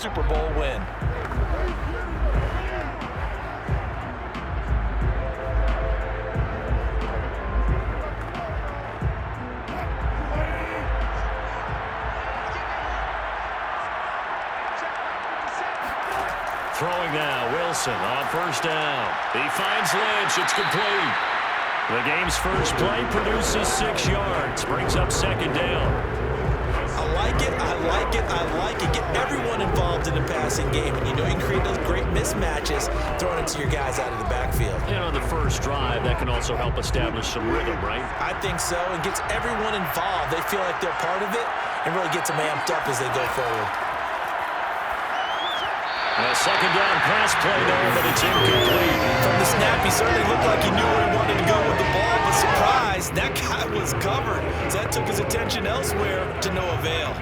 Super Bowl win. Throwing now, Wilson on first down. He finds Lynch. It's complete. The game's first play produces 6 yards. Brings up second down. I like it. I like it. I like it. Get everyone involved in the passing game. And you know you can create those great mismatches throwing it to your guys out of the backfield. And on the first drive, that can also help establish some rhythm, right? I think so. It gets everyone involved. They feel like they're part of it and really gets them amped up as they go forward. A second down pass play there, but it's incomplete. From the snap, he certainly looked like he knew where he wanted to go with the ball, but surprise, that guy was covered. So that took his attention elsewhere to no avail.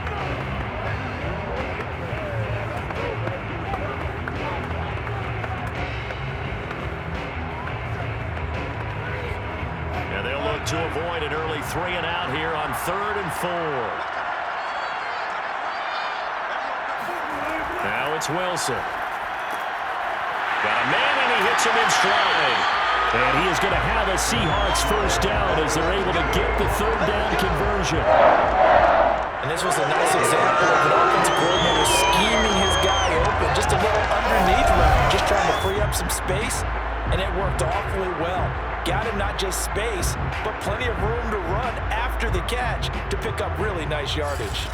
And they'll look to avoid an early 3 and out here on 3rd and 4. Now it's Wilson. Got a man, and he hits him in stride. And he is going to have a Seahawks first down as they're able to get the 3rd down conversion. And this was a nice example of an offensive coordinator scheming his guy open. Just a little underneath route, just trying to free up some space, and it worked awfully well. Got him not just space, but plenty of room to run after the catch to pick up really nice yardage.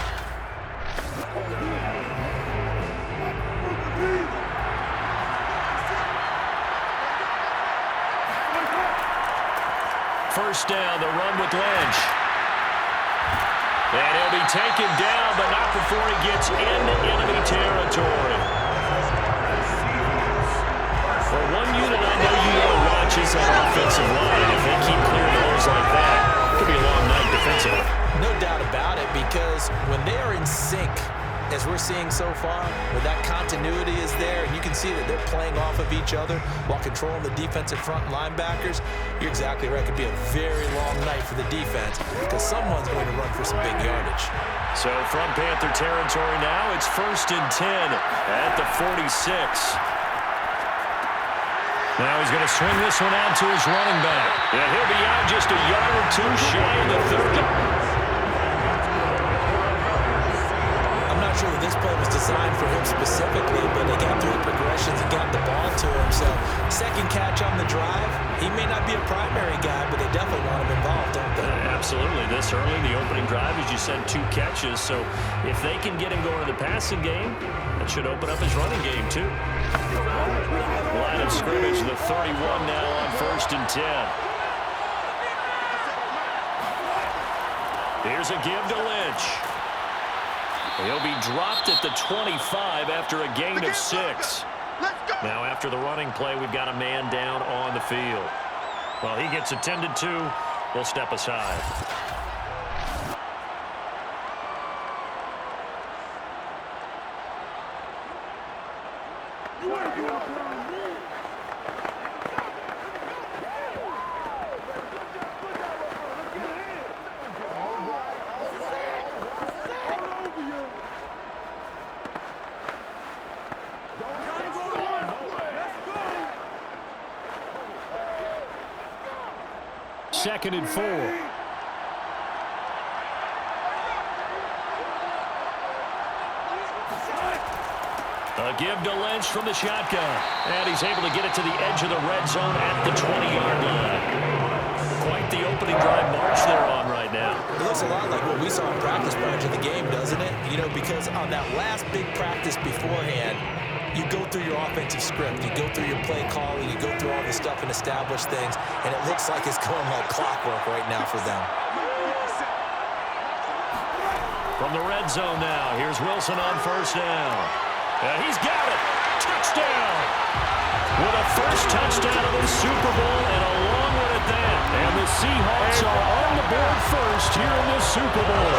First down, the run with Lynch. And he'll be taken down, but not before he gets into enemy territory. For one unit I know you want to watch is that offensive line. If they keep clearing holes like that, it could be a long night defensively. No doubt about it, because when they are in sync, as we're seeing so far, where that continuity is there, and you can see that they're playing off of each other while controlling the defensive front linebackers, you're exactly right. It could be a very long night for the defense because someone's going to run for some big yardage. So from Panther territory now, it's 1st and 10 at the 46. Now he's going to swing this one out to his running back. And he'll be out just a yard or two shy of the 30. I'm not sure that this play was designed for him specifically, but they got through the progressions and got the ball to him. So second catch on the drive. He may not be a primary guy, but they definitely want him involved, don't they? Absolutely. This early, the opening drive, as you said, 2 catches. So if they can get him going to the passing game, that should open up his running game too. Line of scrimmage, the 31 now on 1st and 10. Here's a give to Lynch. He'll be dropped at the 25 after a gain of 6. Now after the running play, we've got a man down on the field. Well, he gets attended to. We'll step aside. Second and 4. A give to Lynch from the shotgun. And he's able to get it to the edge of the red zone at the 20-yard line. Quite the opening drive march they're on right now. It looks a lot like what we saw in practice prior to the game, doesn't it? You know, because on that last big practice beforehand, you go through your offensive script, you go through your play calling, you go through all the stuff and establish things, and it looks like it's going like clockwork right now for them. From the red zone now, here's Wilson on first down. And he's got it. Touchdown. With a first touchdown of the Super Bowl and a long one at that. And the Seahawks are on the board first here in the Super Bowl.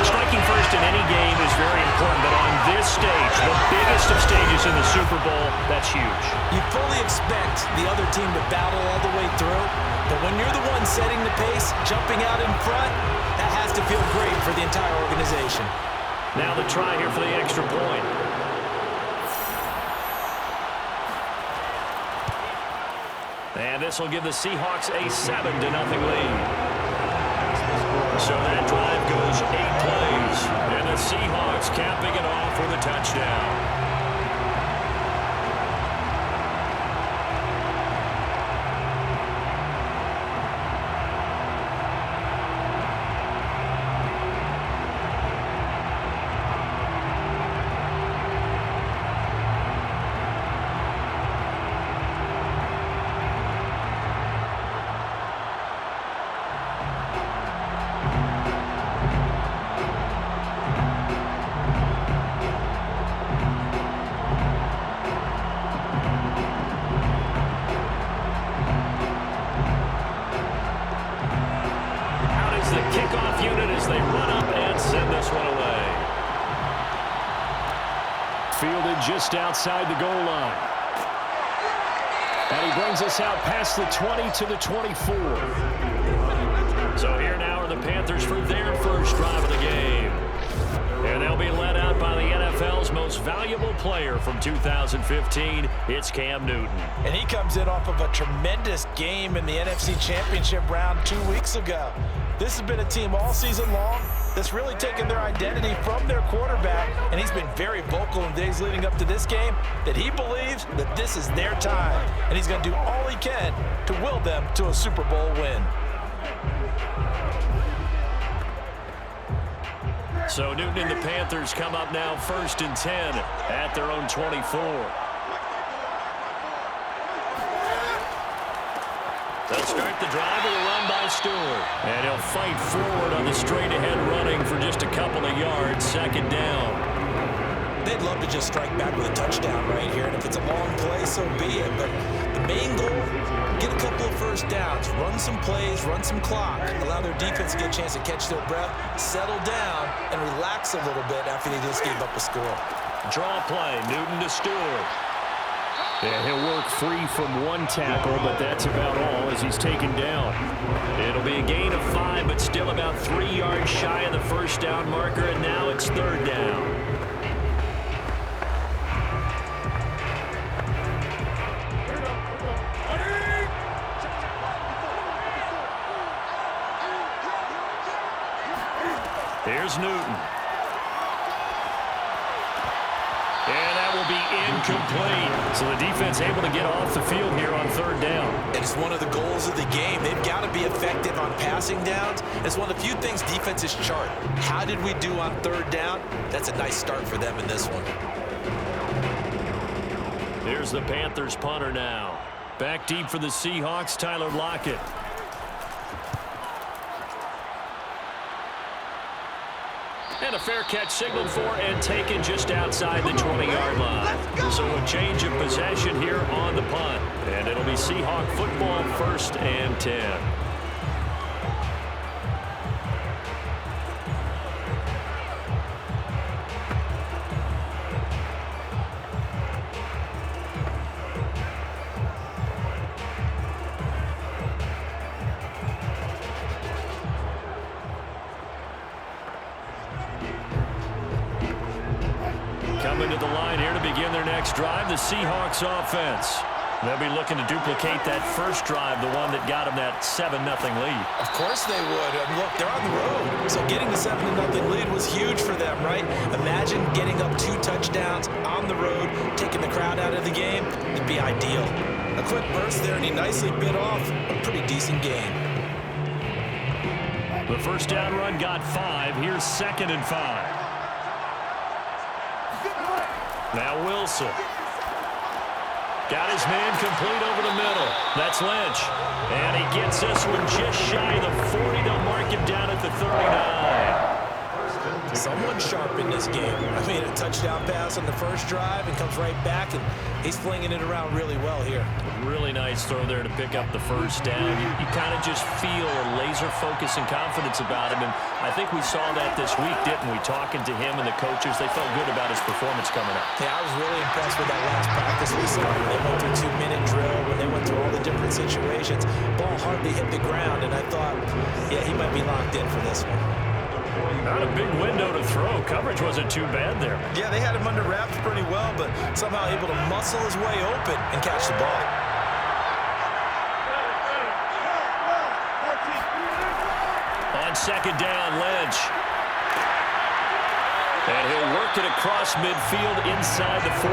Striking first in any game is very important, but on this stage, the biggest of stages in the Super Bowl, that's huge. You fully expect the other team to battle all the way through, but when you're the one setting the pace, jumping out in front, that has to feel great for the entire organization. Now the try here for the extra point. And this will give the Seahawks a 7-0 lead. So that drive goes 8 plays. And the Seahawks capping it off with a touchdown. Kickoff unit as they run up and send this one away. Fielded just outside the goal line. And he brings us out past the 20 to the 24. So here now are the Panthers for their first drive of the game. And they'll be led out by the NFL's most valuable player from 2015. It's Cam Newton. And he comes in off of a tremendous game in the NFC Championship round 2 weeks ago. This has been a team all season long that's really taken their identity from their quarterback, and he's been very vocal in the days leading up to this game that he believes that this is their time, and he's going to do all he can to will them to a Super Bowl win. So Newton and the Panthers come up now 1st and 10 at their own 24. They'll start the drive with a run by Stewart. And he'll fight forward on the straight-ahead running for just a couple of yards. 2nd down. They'd love to just strike back with a touchdown right here. And if it's a long play, so be it. But the main goal, get a couple of first downs, run some plays, run some clock, allow their defense to get a chance to catch their breath, settle down, and relax a little bit after they just gave up a score. Draw play, Newton to Stewart. And he'll work free from one tackle, but that's about all as he's taken down. It'll be a gain of 5, but still about 3 yards shy of the first down marker, and now it's 3rd down. Here's Newton. And that will be incomplete. So the defense able to get off the field here on 3rd down. And it's one of the goals of the game. They've got to be effective on passing downs. It's one of the few things defenses chart. How did we do on 3rd down? That's a nice start for them in this one. Here's the Panthers punter now. Back deep for the Seahawks, Tyler Lockett. And a fair catch signaled for and taken just outside the 20-yard line. So a change of possession here on the punt. And it'll be Seahawk football 1st and 10. Coming to the line here to begin their next drive, the Seahawks offense. They'll be looking to duplicate that first drive, the one that got them that 7-0 lead. Of course they would. Look, they're on the road. So getting the 7-0 lead was huge for them, right? Imagine getting up 2 touchdowns on the road, taking the crowd out of the game. It'd be ideal. A quick burst there, and he nicely bit off a pretty decent game. The first down run got 5. Here's 2nd and 5. Now Wilson. Got his man complete over the middle. That's Lynch. And he gets this one just shy of the 40. They'll mark him down at the 39. Someone sharp in this game. I mean, a touchdown pass on the first drive and comes right back, and he's flinging it around really well here. Really nice throw there to pick up the first down. You kind of just feel a laser focus and confidence about him, and I think we saw that this week, didn't we? Talking to him and the coaches, they felt good about his performance coming up. Yeah, I was really impressed with that last practice we saw when they went through 2-minute drill, when they went through all the different situations. Ball hardly hit the ground, and I thought, yeah, he might be locked in for this one. Not a big window to throw. Coverage wasn't too bad there. Yeah, they had him under wraps pretty well, but somehow able to muscle his way open and catch the ball. second down. Lynch. And he'll work it across midfield inside the 45.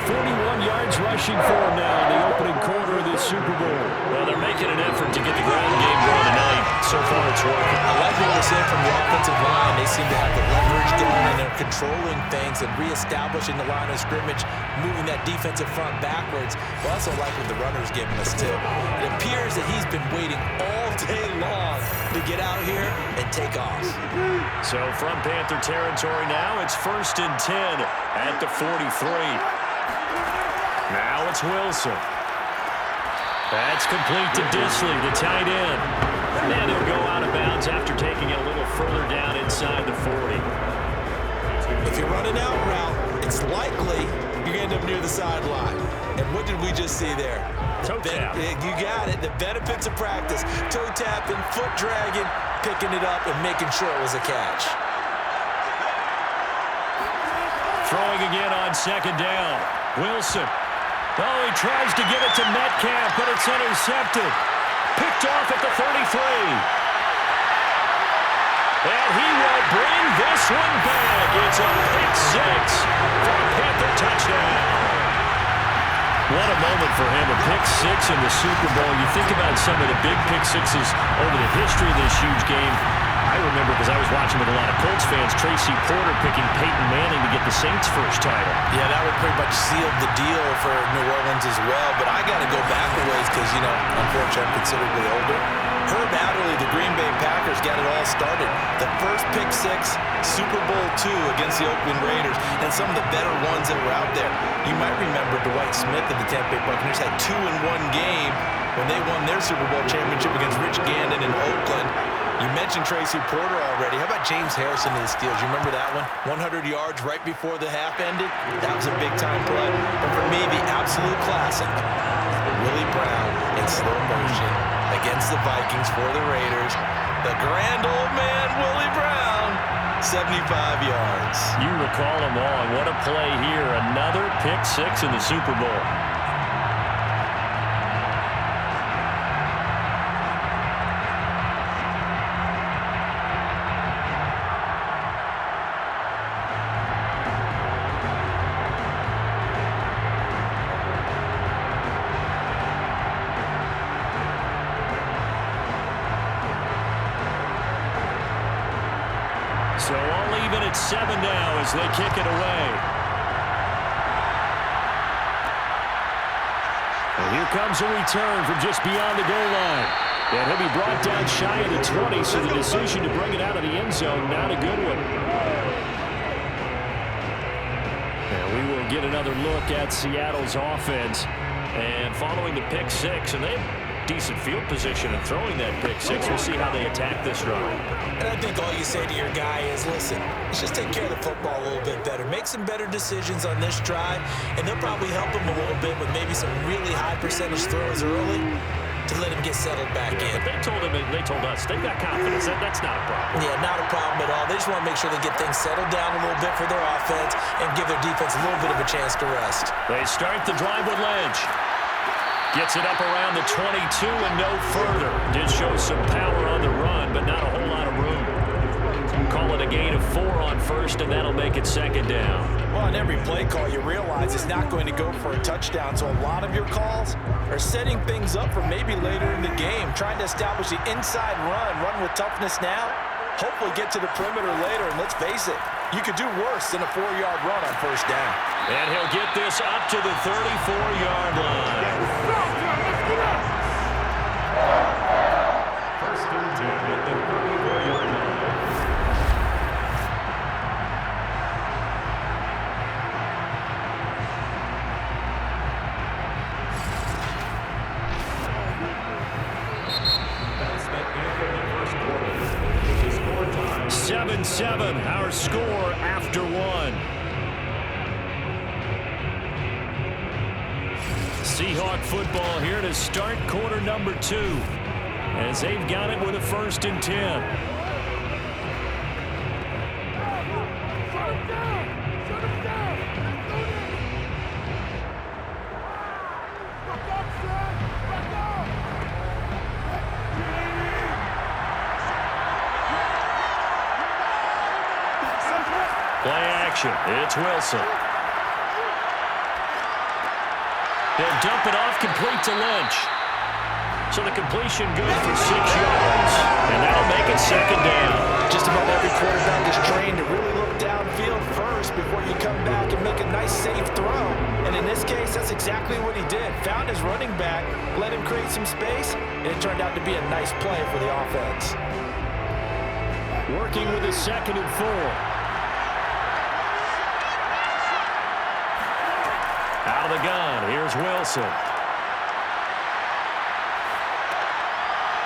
41 yards rushing for him now in the opening quarter of this Super Bowl. Well, they're making an effort to get the ground game going tonight. So far, it's working. I like what we're seeing from the offensive line. They seem to have the leverage going, and they're controlling things and reestablishing the line of scrimmage, moving that defensive front backwards. But I also like what the runner's giving us, too. It appears that he's been waiting all day long to get out here and take off. So from Panther territory now, it's 1st and 10 at the 43. Now it's Wilson. That's complete to Disley, the tight end. And he'll go out of bounds after taking it a little further down inside the 40. If you're running out route, it's likely you're going to end up near the sideline. And what did we just see there? Toe tap. You got it. The benefits of practice. Toe tapping, foot dragging, picking it up, and making sure it was a catch. Throwing again on second down. Wilson. Oh, he tries to give it to Metcalf, but it's intercepted. Picked off at the 33. And he will bring this one back. It's a pick six for a Panther touchdown. What a moment for him, a pick six in the Super Bowl. You think about some of the big pick sixes over the history of this huge game. I remember, because I was watching with a lot of Colts fans, Tracy Porter picking Peyton Manning to get the Saints' first title. Yeah, that would pretty much seal the deal for New Orleans as well. But I got to go back a ways because, you know, unfortunately I'm considerably older. Herb Adderley, the Green Bay Packers, got it all started. The first pick six, Super Bowl II against the Oakland Raiders, and some of the better ones that were out there. You might remember Dwight Smith of the Tampa Bay Buccaneers had 2 in one game when they won their Super Bowl championship against Rich Gannon in Oakland. You mentioned Tracy Porter already. How about James Harrison of the Steelers? You remember that one? 100 yards right before the half ended? That was a big-time play. But for me, the absolute classic, Willie Brown in slow motion against the Vikings for the Raiders. The grand old man, Willie Brown, 75 yards. You recall them all, and what a play here. Another pick six in the Super Bowl. So all even at 7 now as they kick it away. And here comes a return from just beyond the goal line. And he'll be brought down shy of the 20, so the decision to bring it out of the end zone, not a good one. And we will get another look at Seattle's offense. And following the pick six, and they decent field position and throwing that pick six. We'll see how they attack this drive. And I think all you say to your guy is, listen, let's just take care of the football a little bit better. Make some better decisions on this drive, and they'll probably help him a little bit with maybe some really high percentage throws early to let him get settled back in. But they told us they've got confidence. That's not a problem. Yeah, not a problem at all. They just want to make sure they get things settled down a little bit for their offense and give their defense a little bit of a chance to rest. They start the drive with Lynch. Gets it up around the 22 and no further. Did show some power on the run, but not a whole lot of room. Call it a gain of 4 on first, and that'll make it second down. Well, on every play call, you realize it's not going to go for a touchdown, so a lot of your calls are setting things up for maybe later in the game, trying to establish the inside run with toughness now, hopefully get to the perimeter later, and let's face it, you could do worse than a 4-yard run on first down. And he'll get this up to the 34-yard line. First and 10 at the 34-yard line. That's that game for the first quarter. 7-7, our score after 1. Seahawk football here to start quarter number 2 as they've got it with a 1st and 10. action. It's Wilson. They'll dump it off complete to Lynch. So the completion good for 6 yards. And that'll make it second down. Just about every quarterback is trained to really look downfield first before you come back and make a nice, safe throw. And in this case, that's exactly what he did. Found his running back, let him create some space, and it turned out to be a nice play for the offense. Working with his 2nd and 4. Out of the gun, here's Wilson.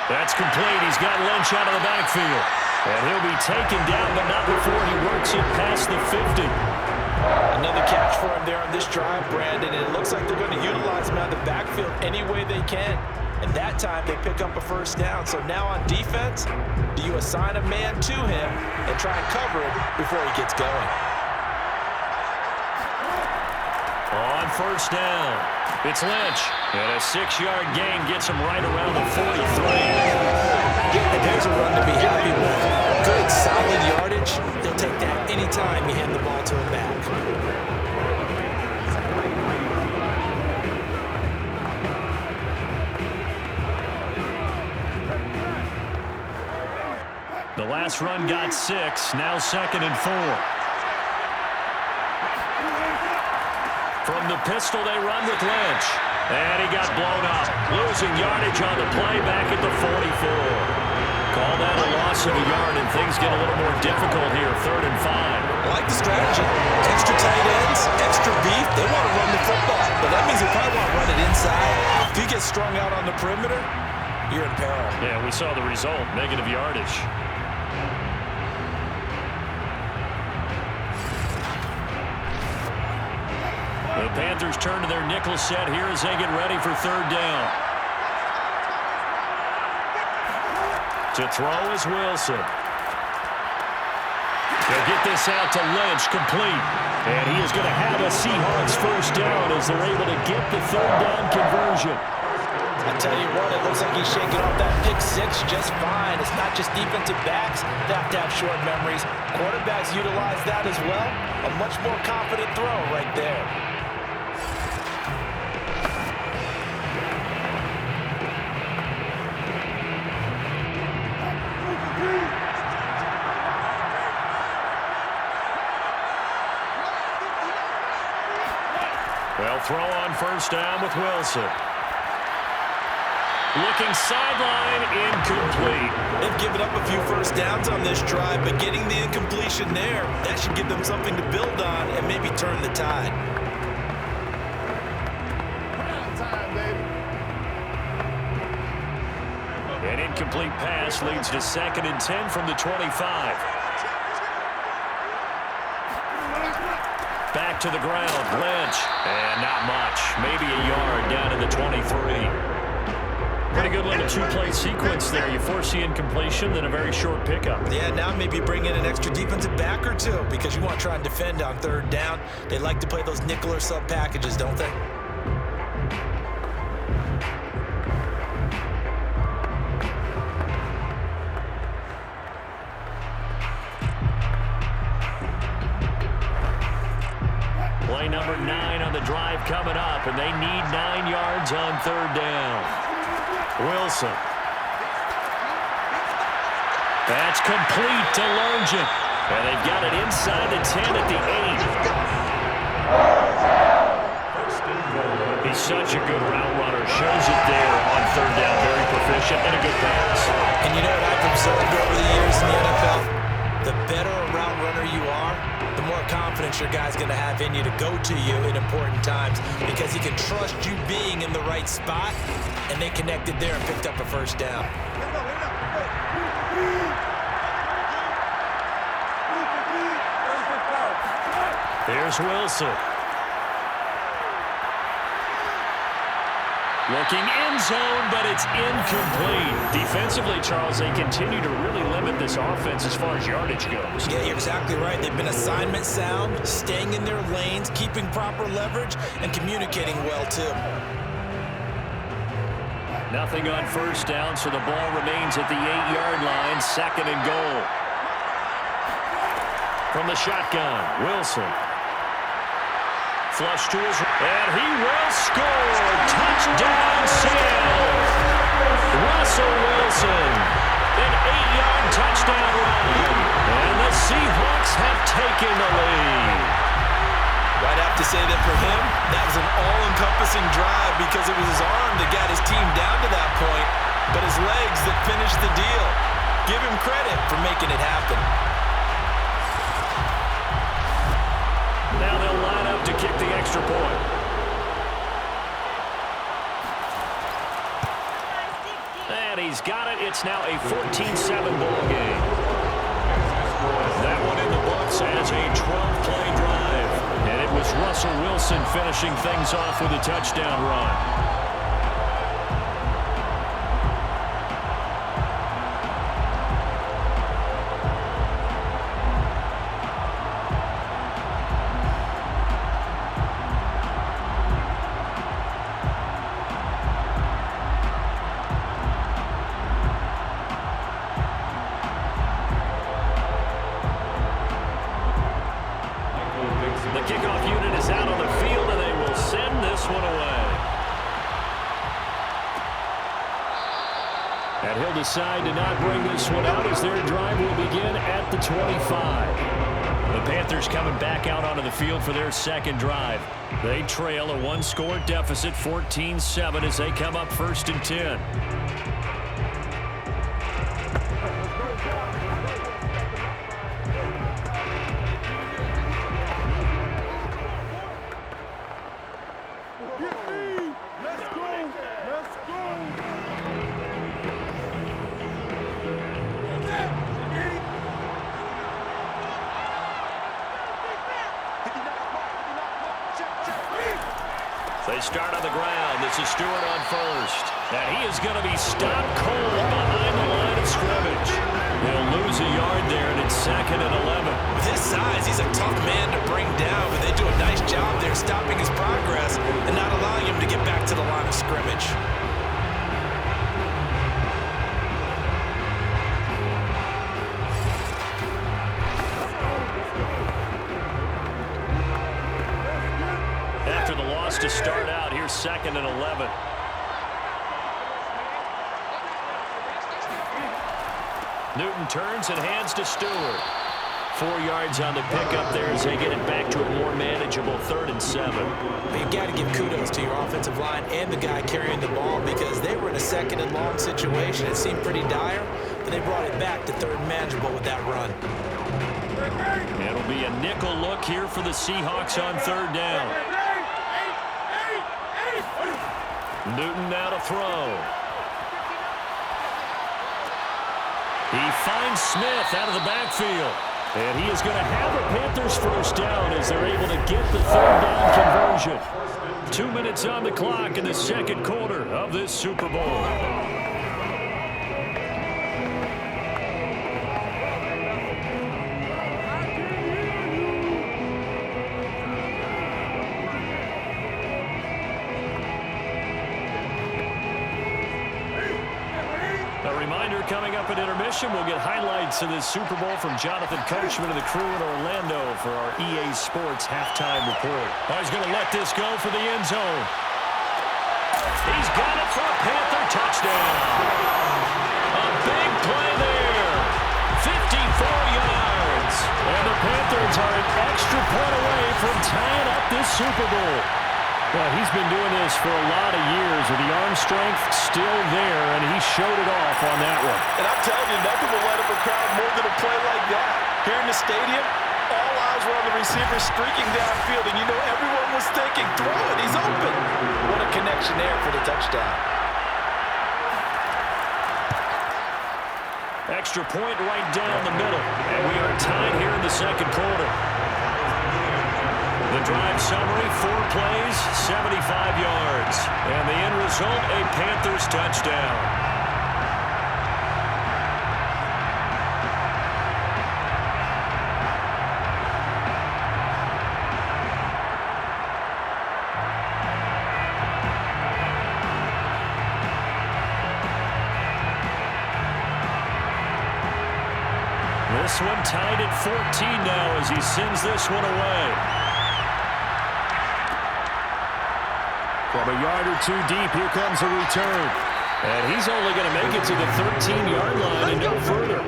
That's complete. He's got Lynch out of the backfield. And he'll be taken down, but not before he works it past the 50. Another catch for him there on this drive, Brandon. And it looks like they're going to utilize him out of the backfield any way they can. And that time they pick up a first down. So now on defense, do you assign a man to him and try and cover it before he gets going? On first down, it's Lynch. And a 6-yard gain gets him right around the 43. And there's a run to be happy with. Good, solid yardage. He'll take that anytime you hand the ball to him back. The last run got 6, now 2nd and 4. From the pistol, they run with Lynch. And he got blown up. Losing yardage on the play back at the 44. Call that a loss of a yard, and things get a little more difficult here, 3rd and 5. I like the strategy. Extra tight ends, extra beef. They want to run the football, but that means they probably want to run it inside. If you get strung out on the perimeter, you're in peril. Yeah, we saw the result, negative yardage. The Panthers turn to their nickel set here as they get ready for 3rd down. To throw is Wilson. They'll get this out to Lynch, complete. And he is going to have a Seahawks first down as they're able to get the 3rd down conversion. I tell you what, it looks like he's shaking off that pick 6 just fine. It's not just defensive backs that have to have short memories. Quarterbacks utilize that as well. A much more confident throw right there. Well, throw on first down with Wilson. Looking sideline, incomplete. They've given up a few first downs on this drive, but getting the incompletion there, that should give them something to build on and maybe turn the tide. An incomplete pass leads to 2nd and 10 from the 25. Back to the ground, Lynch. And not much. Maybe a yard down to the 23. Pretty good little 2-play sequence there. You force the incompletion, then a very short pickup. Yeah, now maybe bring in an extra defensive back or two because you want to try and defend on 3rd down. They like to play those nickel or sub packages, don't they? Play number 9 on the drive coming up, and they need 9 yards on 3rd down. Wilson. That's complete to Longin. And they've got it inside the 10 at the 8. He's such a good route runner. Shows it there on 3rd down. Very proficient and a good pass. And you know what I've observed over the years in the NFL? The better a route runner you are, the more confidence your guy's going to have in you to go to you in important times because he can trust you being in the right spot, and they connected there and picked up a first down. There's Wilson. Looking end zone, but it's incomplete. Defensively, Charles, they continue to really limit this offense as far as yardage goes. Yeah, you're exactly right. They've been assignment sound, staying in their lanes, keeping proper leverage, and communicating well, too. Nothing on first down, so the ball remains at the 8-yard line, 2nd and goal. From the shotgun, Wilson. Flush to his, and he will score. Touchdown, Seahawks. Russell Wilson, an 8-yard touchdown run. And the Seahawks have taken the lead. I'd have to say that for him, that was an all-encompassing drive because it was his arm that got his team down to that point, but his legs that finished the deal. Give him credit for making it happen. Now they'll line up to kick the extra point. And he's got it. It's now a 14-7 ball game. That one in the books as a 12-play drive. And it was Russell Wilson finishing things off with a touchdown run. The kickoff unit is out on the field, and they will send this one away. And he'll decide to not bring this one out as their drive will begin at the 25. The Panthers coming back out onto the field for their second drive. They trail a one-score deficit, 14-7, as they come up 1st and 10. They start on the ground. This is Stewart on first. And he is going to be stopped cold behind the line of scrimmage. He'll lose a yard there, and it's 2nd and 11. With his size, he's a tough man to bring down, but they do a nice job there stopping his progress and not allowing him to get back to the line of scrimmage. After the loss to start out, here's 2nd and 11. Newton turns and hands to Stewart. 4 yards on the pickup there as they get it back to a more manageable 3rd and 7. You've got to give kudos to your offensive line and the guy carrying the ball because they were in a 2nd and long situation. It seemed pretty dire, but they brought it back to 3rd and manageable with that run. It'll be a nickel look here for the Seahawks on 3rd down. Newton now to throw. He finds Smith out of the backfield. And he is going to have the Panthers first down as they're able to get the 3rd down conversion. 2 minutes on the clock in the 2nd quarter of this Super Bowl. Coming up at intermission, we'll get highlights of this Super Bowl from Jonathan Coachman and the crew in Orlando for our EA Sports halftime report. He's going to let this go for the end zone. He's got it for a Panther touchdown. A big play there. 54 yards. And the Panthers are an extra point away from tying up this Super Bowl. Well, he's been doing this for a lot of years with the arm strength still there, and he showed it off on that one. And I'm telling you, nothing will light up a crowd more than a play like that. Here in the stadium, all eyes were on the receiver streaking downfield, and you know everyone was thinking, throw it, he's open. What a connection there for the touchdown. Extra point right down the middle, and we are tied here in the 2nd quarter. The drive summary, 4 plays, 75 yards. And the end result, a Panthers touchdown. this one, tied at 14 now as he sends this one away. From a yard or two deep, here comes a return. And he's only going to make it to the 13-yard line and no further.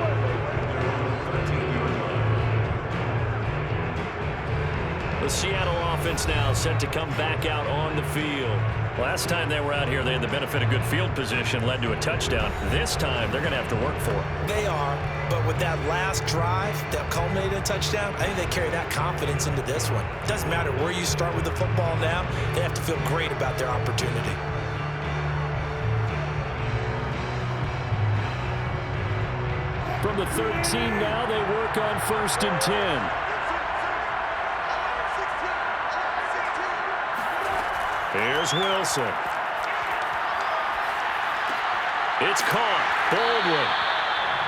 The Seattle offense now set to come back out on the field. Last time they were out here, they had the benefit of good field position, led to a touchdown. This time, they're going to have to work for it. They are, but with that last drive that culminated in a touchdown, I think they carry that confidence into this one. It doesn't matter where you start with the football now, they have to feel great about their opportunity. From the 13 now, they work on 1st and 10. Here's Wilson. It's caught. Baldwin.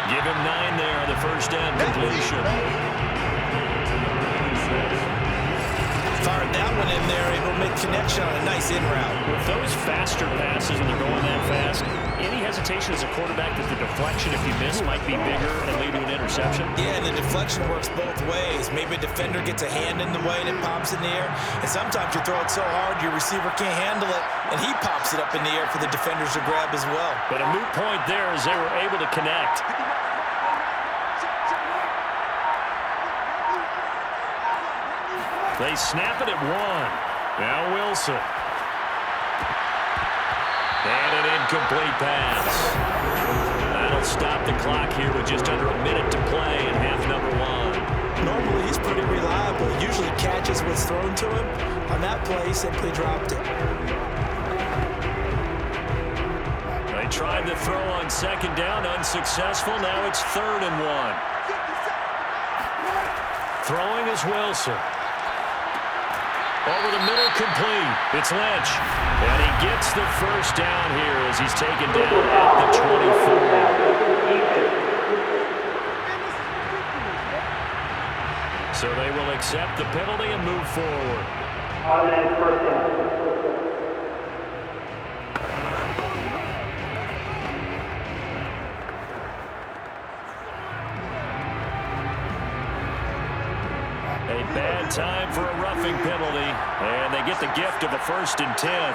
Give him 9 there on the first down completion. Fired that one in there, able to make connection on a nice in route. With those faster passes and they're going that fast, any hesitation as a quarterback that the deflection, if you miss, might be bigger and lead to an interception? Yeah, and the deflection works both ways. Maybe a defender gets a hand in the way and it pops in the air. And sometimes you throw it so hard your receiver can't handle it, and he pops it up in the air for the defenders to grab as well. But a moot point there as they were able to connect. They snap it at 1. Now Wilson. And an incomplete pass. That'll stop the clock here with just under a minute to play in half number 1. Normally, he's pretty reliable. He usually catches what's thrown to him. On that play, he simply dropped it. They tried the throw on 2nd down, unsuccessful. Now it's 3rd and 1. Throwing is Wilson. Over the middle, complete. It's Lynch. And he gets the first down here as he's taken down at the 24. So they will accept the penalty and move forward. A bad time for a roughing penalty, and they get the gift of a 1st and 10.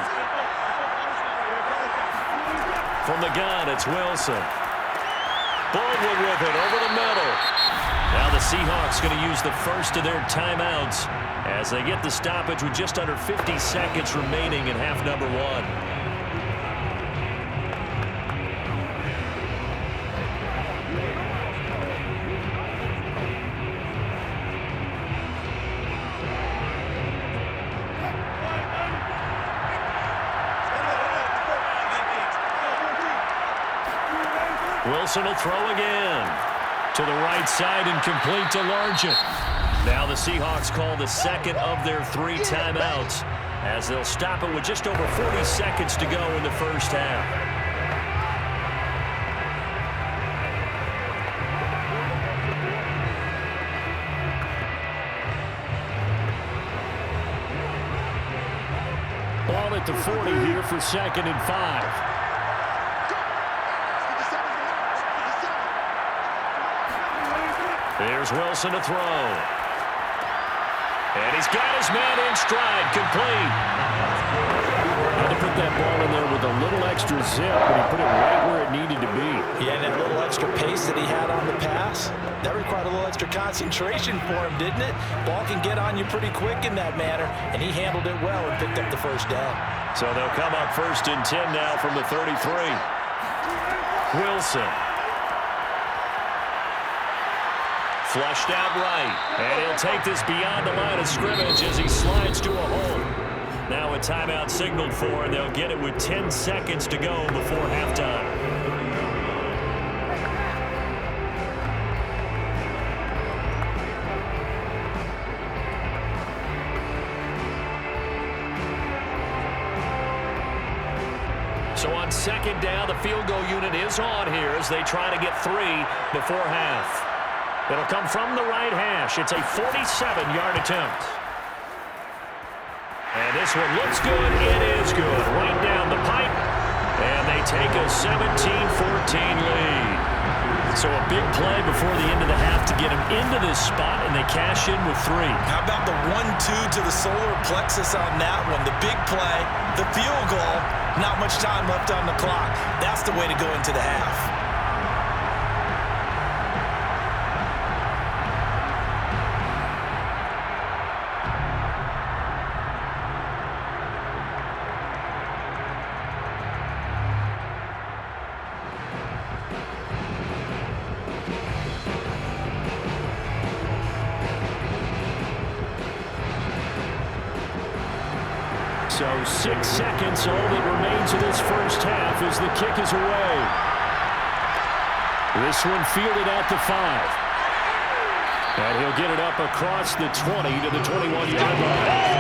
From the gun, it's Wilson. Baldwin with it over the middle. Now the Seahawks going to use the first of their timeouts as they get the stoppage with just under 50 seconds remaining in half number 1. Wilson will throw again. To the right side and complete to Largent. Now the Seahawks call the second of their 3 timeouts as they'll stop it with just over 40 seconds to go in the first half. Ball at the 40 here for 2nd and 5. Here's Wilson to throw. And he's got his man in stride, complete. Had to put that ball in there with a little extra zip, but he put it right where it needed to be. Yeah, and that little extra pace that he had on the pass, that required a little extra concentration for him, didn't it? Ball can get on you pretty quick in that manner, and he handled it well and picked up the first down. So they'll come up 1st and 10 now from the 33. Wilson. Flushed out right, and he'll take this beyond the line of scrimmage as he slides to a hole. Now a timeout signaled for, and they'll get it with 10 seconds to go before halftime. So on 2nd down, the field goal unit is on here as they try to get 3 before half. It'll come from the right hash. It's a 47-yard attempt. And this one looks good. It is good. Right down the pipe. And they take a 17-14 lead. So a big play before the end of the half to get him into this spot, and they cash in with 3. How about the 1-2 to the solar plexus on that one? The big play, the field goal, not much time left on the clock. That's the way to go into the half. So 6 seconds, all that remains of this first half as the kick is away. This one fielded at the 5. And he'll get it up across the 20 to the 21-yard line.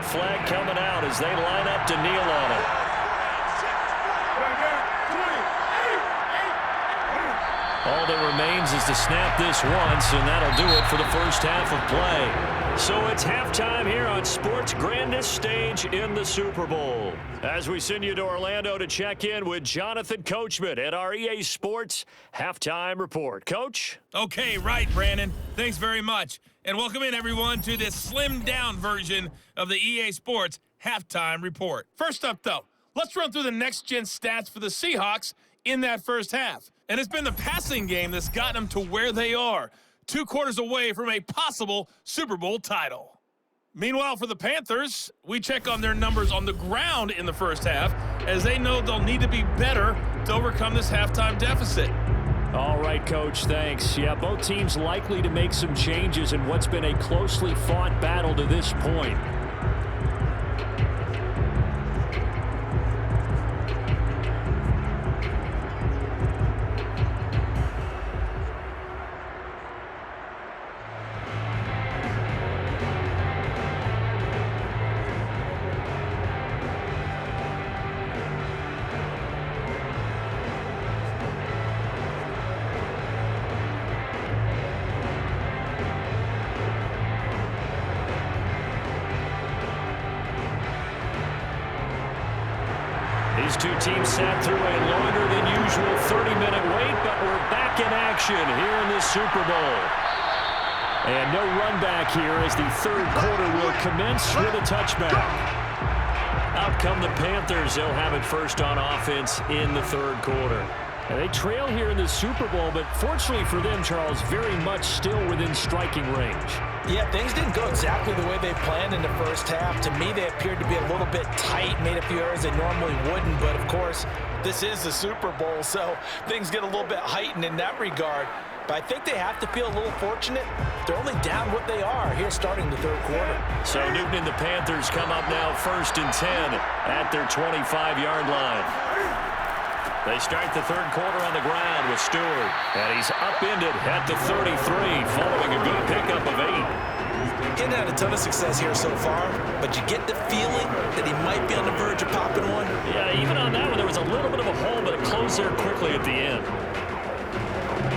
Flag coming out as they line up to kneel on it. All that remains is to snap this once, and that'll do it for the first half of play. So it's halftime here on sports' grandest stage in the Super Bowl. As we send you to Orlando to check in with Jonathan Coachman at our EA Sports Halftime Report. Coach? Okay, right, Brandon. Thanks very much. And welcome in, everyone, to this slimmed-down version of the EA Sports Halftime Report. First up, though, let's run through the next-gen stats for the Seahawks in that first half. And it's been the passing game that's gotten them to where they are, 2 quarters away from a possible Super Bowl title. Meanwhile, for the Panthers, we check on their numbers on the ground in the first half, as they know they'll need to be better to overcome this halftime deficit. All right, Coach, thanks. Yeah, both teams likely to make some changes in what's been a closely fought battle to this point. These two teams sat through a longer than usual 30-minute wait, but we're back in action here in the Super Bowl. And no run back here as the third quarter will commence with a touchback. Out come the Panthers. They'll have it first on offense in the third quarter. And they trail here in the Super Bowl, but fortunately for them, Charles, very much still within striking range. Yeah, things didn't go exactly the way they planned in the first half. To me, they appeared to be a little bit tight, made a few errors they normally wouldn't. But, of course, this is the Super Bowl, so things get a little bit heightened in that regard. But I think they have to feel a little fortunate. They're only down what they are here starting the third quarter. So Newton and the Panthers come up now 1st and 10 at their 25-yard line. They start the third quarter on the ground with Stewart. And he's upended at the 33 following a good pickup of 8. Getting had a ton of success here so far, but you get the feeling that he might be on the verge of popping one. Yeah, even on that one, there was a little bit of a hole, but it closed there quickly at the end.